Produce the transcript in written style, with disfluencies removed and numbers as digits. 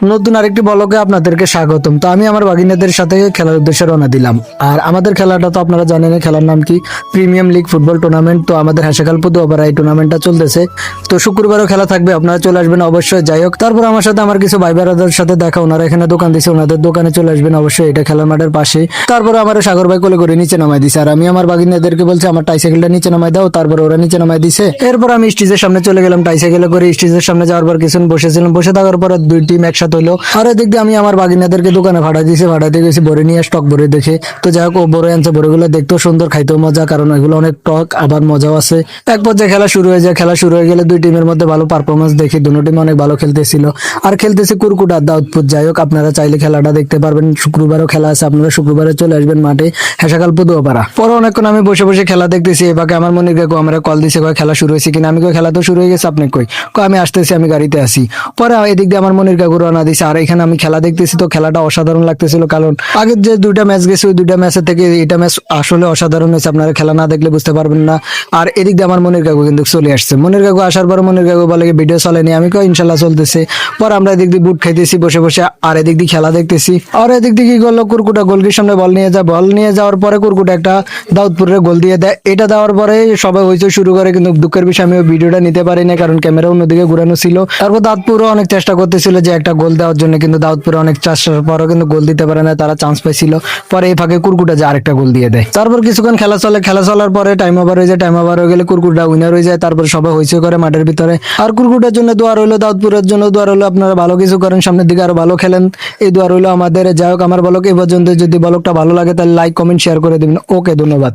নতুন আরেকটি ব্লগে আপনাদেরকে স্বাগতম। তো আমি আমার বাগিনাদের সাথে খেলার উদ্দেশ্যে রওনা দিলাম। আর আমাদের খেলাটা তো আপনারা জানেন, খেলার নাম কি, প্রিমিয়াম লিগ ফুটবল টুর্নামেন্ট। তো আমাদের হাসাকালপুর দুয়াপাড়া এই টুর্নামেন্টটা চলতেছে। তো শুক্রবারও খেলা থাকবে, আপনারা চলে আসবেন অবশ্যই। যাই হোক, তারপর আমার সাথে আমার কিছু ভাই ব্রাদারদের সাথে দেখা, ওনারা এখানে দোকান দিছে, ওনাদের দোকানে চলে আসবেন অবশ্যই, এটা খেলার মাঠের পাশে। তারপরে আমার সাগর ভাই কোলে করে নিচে নামাই দিছে, আর আমি আমার বাগিনাদেরকে বলছি আমার টাইসাইকেলটা নিচে নামাই দাও। তারপর ওরা নিচে নামাই দিছে। এরপর আমি স্টেজের সামনে চলে গেলাম টাইসাইকেলে করে। স্টেজের সামনে যাওয়ার পর কিছুক্ষণ বসেছিলাম, বসে থাকার পর দুই টিম একসাথে হলো। আর এদিক দিয়ে আমি আমার বাগিনাদেরকে দোকানে ভাড়া দিয়েছি, ভাড়াতে গেছি বড়ি নিয়ে, স্টক বড়ি দেখে। তো যাই হোক, ও বড়ি আনছে, বড়িগুলো দেখতেও সুন্দর, খাইতেও মজা, কারণ এগুলো অনেক টক, আবার মজাও আছে। এক পর্যায়ে খেলা শুরু হয়ে যায়। খেলা শুরু হয়ে গেলে দুই টিমের মধ্যে ভালো পারফরমেন্স দেখি, দুটো টিম অনেক ভালো খেলতেছিল। আর খেলতেছে কুরকুট আর দাউদপুর। যাই হোক, আপনারা চাইলে খেলাটা দেখতে পারবেন, শুক্রবারও খেলা আছে, আপনারা শুক্রবারে চলে আসবেন মাঠে হাসাকালপুর দুয়াপাড়া। পরে অনেকক্ষণ আমি বসে বসে খেলা দেখতেছি। এভাবে আমার মনির কাকু আমার কল দিছে, কয় খেলা শুরু হয়েছে কিনা। আমি কই খেলা তো শুরু হয়ে গেছে, আপনি কই? কয় আমি আসতেছি, আমি গাড়িতে আসি। পরে এদিক দিয়ে আমার মনির কাকু রওনা দিছে। আর এখানে আমি খেলা দেখতেছি, তো খেলাটা অসাধারণ লাগতেছিল, কারণ আগের যে দুইটা ম্যাচ গেছে ওই দুইটা ম্যাচের থেকে এটা ম্যাচ আসলে অসাধারণ হয়েছে, আপনারা খেলা না দেখলে বুঝতে পারবেন না। আর এদিক দিয়ে আমার মনির কাকু কিন্তু চলে আসছে। মনির কাকু আসার পর মনির কাকু বলে ভিডিও চলেনি, আমি কই ইনশাল্লাহ চলতেছে। পর আমরা এদিক দিয়ে বুট খাইতেছি বসে বসে, আর এদিক দিয়ে খেলা দেখতেছি। আর এদিক দিয়ে কি করলো, কুরকুটা গোলকির সামনে বল নিয়ে যায়, বল নিয়ে যাওয়ার পরে কুরকুটা একটা দাউদপুরের গোল দিয়ে দেয়। এটা দেওয়ার পরে সবাই হইচই শুরু করে, কিন্তু দুঃখের বিষয় আমি ওই ভিডিওটা নিতে পারি না, কারণ ক্যামেরা অন্যদিকে ঘুরানো ছিল। তারপর দাউদপুরও অনেক চেষ্টা করতেছিল যে একটা গোল দেওয়ার জন্য, কিন্তু দাউদপুরে অনেক চেষ্টার পরও কিন্তু গোল দিতে পারে না, তারা চান্স পাইছিল। পরে এই ফাঁকে কুরকুটা যে আরেকটা গোল দিয়ে দেয়। তারপর কিছুক্ষণ খেলা চলে, খেলা চলার পরে টাইম ওভার হয়ে যায়। টাইম ওভার হয়ে গেলে কুরকুটা উইনার হয়ে যায়। তারপর সবাই হইচই করে মাঠের ভিতরে। আর কুরকুটার জন্য দোয়া রইলো, দাউদপুরের জন্য দোয়া রইলো, আপনারা ভালো কিছু করেন, সামনের দিকে আরো ভালো খেলেন, এই দোয়া রইলো আমাদের। যাই হোক, আমার ব্লগ এই পর্যন্ত। যদি ব্লগটা ভালো লাগে তাহলে লাইক কমেন্ট শেয়ার করে দিবেন। ওকে, ধন্যবাদ।